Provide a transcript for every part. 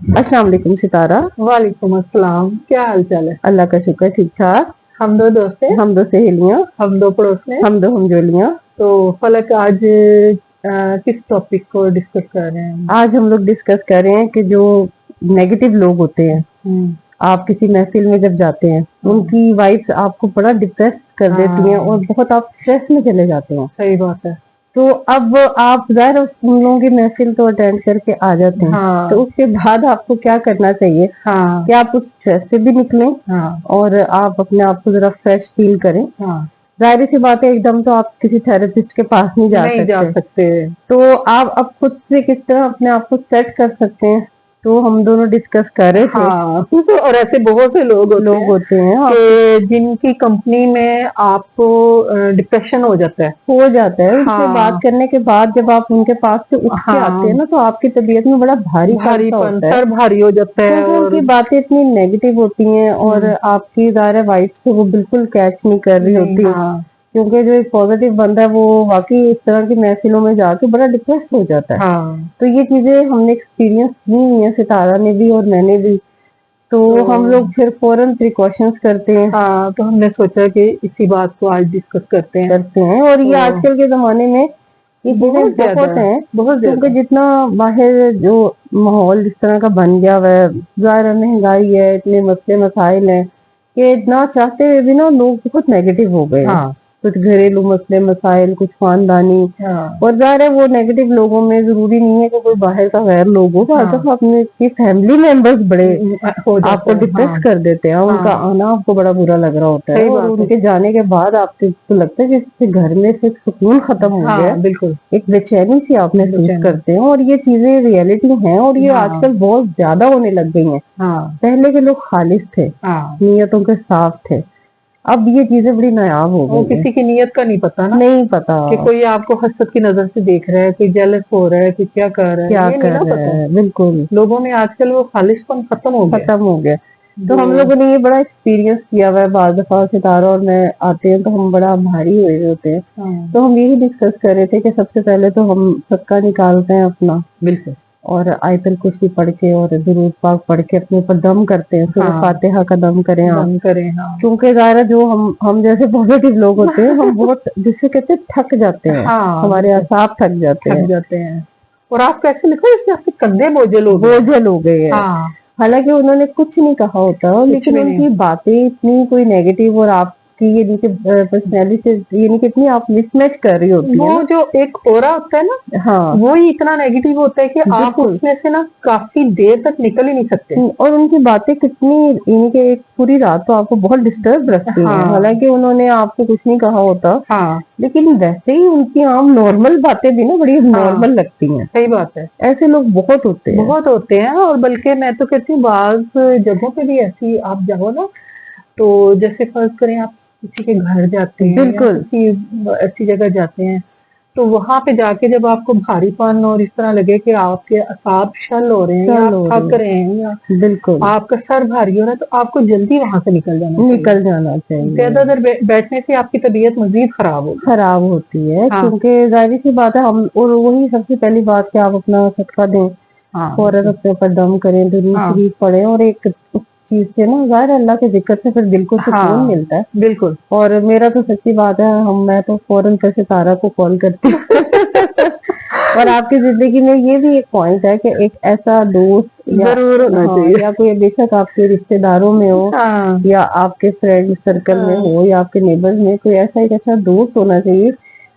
السلام علیکم ستارہ. وعلیکم السلام. کیا حال چال ہے؟ اللہ کا شکر ٹھیک ٹھاک. ہم دو دوست ہیں, ہم دو سہیلیاں, ہم دو پڑوس میں. ہم دو ہمجولیاں. تو فلک آج کس ٹاپک کو ڈسکس کر رہے ہیں؟ آج ہم لوگ ڈسکس کر رہے ہیں کہ جو نیگیٹو لوگ ہوتے ہیں, آپ کسی محفل میں جب جاتے ہیں, ان کی وائفز آپ کو بڑا ڈپریس کر دیتی ہیں اور بہت آپ اسٹریس میں چلے جاتے ہیں. صحیح بات ہے. تو اب آپ ظاہر ان لوگوں کی محفل تو اٹینڈ کر کے آ جاتے ہیں, تو اس کے بعد آپ کو کیا کرنا چاہیے کہ آپ اس اسٹریس سے بھی نکلیں اور آپ اپنے آپ کو ذرا فریش فیل کریں. ظاہر سی بات ہے ایک دم تو آپ کسی تھراپسٹ کے پاس نہیں جا سکتے, تو آپ اب خود سے کس طرح اپنے آپ کو سیٹ کر سکتے ہیں, تو ہم دونوں ڈسکس کر رہے تھے. اور ایسے بہت سے لوگ ہوتے ہیں کہ جن کی کمپنی میں آپ کو ڈپریشن ہو جاتا ہے. ان سے بات کرنے کے بعد جب آپ ان کے پاس سے اٹھ کے آتے ہیں نا, تو آپ کی طبیعت میں بڑا بھاری پن سر بھاری ہو جاتا ہے, کیونکہ ان کی باتیں اتنی نیگیٹو ہوتی ہیں اور آپ کی ظاہر وائف سے وہ بالکل کیچ نہیں کر رہی ہوتی, کیونکہ جو ایک پازیٹیو بندہ ہے وہ واقعی اس طرح کی محفلوں میں جا کے بڑا ڈپریس ہو جاتا ہے. تو یہ چیزیں ہم نے ایکسپیرینس کی ہوئی ہیں, ستارہ نے بھی اور میں نے بھی. تو ہم لوگ پھر فوراً پریکاشنز کرتے ہیں. تو ہم نے سوچا کہ اسی بات کو آج ڈسکس کرتے ہیں. اور یہ آج کل کے زمانے میں یہ چیزیں بہت ہیں, کیونکہ جتنا باہر جو ماحول جس طرح کا بن گیا ہوا ہے, ظاہر مہنگائی ہے, اتنے مسئلے مسائل ہیں کہ نہ چاہتے ہوئے بھی نا لوگ بہت نیگیٹو ہو گئے ہیں. کچھ گھریلو مسئلے مسائل, کچھ خاندانی, اور ظاہر ہے وہ نیگیٹو لوگوں میں ضروری نہیں ہے کہ کوئی باہر کا غیر لوگ ہو, اپنے فیملی ممبرز بڑے آپ کو ڈپریس کر دیتے ہیں. ان کا آنا آپ کو بڑا برا لگ رہا ہوتا ہے, اور ان کے جانے کے بعد آپ کو لگتا ہے کہ گھر میں سے سکون ختم ہو گیا, بالکل ایک بے چینی سی آپ محسوس کرتے ہیں. اور یہ چیزیں ریئلٹی ہیں, اور یہ آج کل بہت زیادہ ہونے لگ گئی ہیں. پہلے کے لوگ خالص تھے, نیتوں کے صاف تھے, اب یہ چیزیں بڑی نایاب ہو گئی. کسی کی نیت کا نہیں پتا نا, نہیں پتا کہ کوئی آپ کو حسد کی نظر سے دیکھ رہا ہے, کوئی جیلس ہو رہا ہے, کہ کیا کر رہا ہے, کیا یہ نہیں کر نا رہا پتا. ہے. بالکل لوگوں میں آج کل وہ خالص پن ختم ہو گیا. تو ہم لوگوں نے یہ بڑا ایکسپیرینس کیا ہوا ہے. بعض دفعہ ستارہ اور میں آتے ہیں تو ہم بڑا بھاری ہوئے ہوتے ہیں, تو ہم یہی ڈسکس کر رہے تھے کہ سب سے پہلے تو ہم صدقہ نکالتے ہیں اپنا, بالکل, اور آیت الکرسی پڑھ کے اور درود پاک پڑھ کے اپنے اوپر دم کرتے ہیں. سورہ فاتحہ کا دم کریں آپ, کیونکہ ظاہر جو ہم جیسے پازیٹیو لوگ ہوتے ہیں, ہم بہت جسے کہتے ہیں تھک جاتے ہیں, ہمارے اعصاب تھک جاتے ہیں. اور آپ کو ایسے لگتا ہے آپ کے کندھے بوجھل ہو گئے ہیں. حالانکہ انہوں نے کچھ نہیں کہا ہوتا, لیکن ان کی باتیں اتنی کوئی نیگیٹو, اور آپ کی یہ پرسنالٹی سے یعنی کتنی آپ مس میچ کر رہی ہوتی ہیں. وہ جو ایک اورا ہوتا ہے نا, وہی اتنا نیگیٹو ہوتا ہے کہ آپ اس میں سے نا کافی دیر تک نکل ہی نہیں سکتے. اور ان کی باتیں کتنی, یعنی کہ ایک پوری رات تو آپ کو بہت ڈسٹرب رکھتی ہیں. حالانکہ انہوں نے آپ کو کچھ نہیں کہا ہوتا, لیکن ویسے ہی ان کی عام نارمل باتیں بھی نا بڑی نارمل لگتی ہیں. صحیح بات ہے. ایسے لوگ بہت ہوتے ہیں, اور بلکہ میں تو کہتی ہوں بعض جگہوں پہ بھی ایسی آپ جاؤ نا, تو جیسے فرض کریں آپ کسی کے گھر جاتے ہیں, بالکل کسی ایسی جگہ جاتے ہیں, تو وہاں پہ جا کے جب آپ کو بھاری پن اور اس طرح لگے کہ آپ کے اعصاب شل ہو رہے ہیں, یا آپ تھک رہے ہیں, یا بالکل آپ کا سر بھاری ہو رہا ہے, تو آپ کو جلدی وہاں سے نکل جانا چاہیے. زیادہ دیر بیٹھنے سے آپ کی طبیعت مزید خراب ہوتی ہے. کیونکہ ظاہر سی بات ہے, ہم اور وہی سب سے پہلی بات کہ آپ اپنا صدقہ دیں, فوراً اپنے اوپر دم کریں, درود شریف پڑھیں, اور ایک اس چیز سے نا ظاہر اللہ کے ذکر سے پھر دل کو سکون ملتا ہے. بالکل. اور میرا تو سچی بات ہے, میں تو فوراً ستارہ کو کال کرتی ہوں. اور آپ کی زندگی میں یہ بھی ایک پوائنٹ ہے کہ ایک ایسا دوست ضرور ہونا چاہیے, یا کوئی بے شک آپ کے رشتے داروں میں ہو, یا آپ کے فرینڈ سرکل میں ہو, یا آپ کے نیبرز میں کوئی ایسا ایک اچھا دوست ہونا چاہیے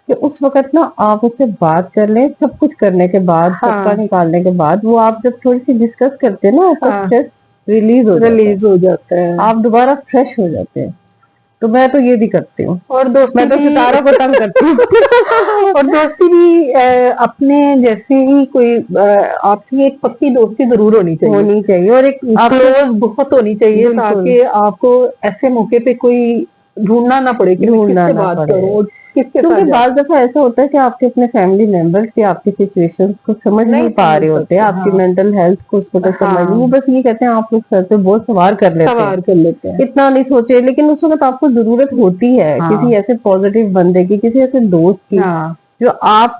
کہ اس وقت نا آپ اس سے بات کر لیں. سب کچھ کرنے کے بعد, صدقہ نکالنے کے بعد, وہ آپ جب تھوڑی سی ڈسکس کرتے ہیں نا, آپ کا اسٹریس ریلیز ہو جاتا ہے, آپ دوبارہ فریش ہو جاتے ہیں. تو میں تو یہ بھی کرتی ہوں, اور میں تو ستارہ کو تنگ کرتی ہوں. اور دوستی بھی اپنے جیسے ہی کوئی آپ کی ایک پکی دوستی ضرور ہونی چاہیے, اور ایک کلوز بہت ہونی چاہیے, تاکہ آپ کو ایسے موقع پہ کوئی ڈھونڈنا نہ پڑے کہ میں کس سے بات کروں, کس کے ساتھ. بعض دفعہ ایسا ہوتا ہے کہ آپ کے اپنے فیملی ممبرس یا آپ کی سچویشن کو سمجھ نہیں پا رہے ہوتے, آپ کی مینٹل ہیلتھ کو اس وقت سمجھ نہیں, وہ بس یہ کہتے ہیں آپ لوگ سر پہ بہت سوار کر لیتے ہیں, اتنا نہیں سوچے. لیکن اس وقت آپ کو ضرورت ہوتی ہے کسی ایسے پازیٹیو بندے کی, کسی ایسے دوست کی, جو آپ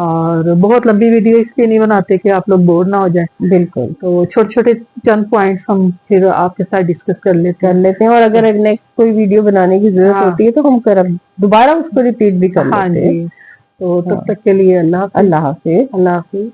اور بہت لمبی ویڈیو اس لیے نہیں بناتے کہ آپ لوگ بور نہ ہو جائیں. بالکل تو چھوٹے چھوٹے چند پوائنٹس ہم پھر آپ کے ساتھ ڈسکس کر لیتے ہیں اور اگر نیکسٹ کوئی ویڈیو بنانے کی ضرورت ہوتی ہے تو ہم دوبارہ اس کو ریپیٹ بھی کر ہاں لیتے ہیں. جی. تو تب تک کے لیے اللہ حافظ. اللہ حافظ. اللہ حافظ.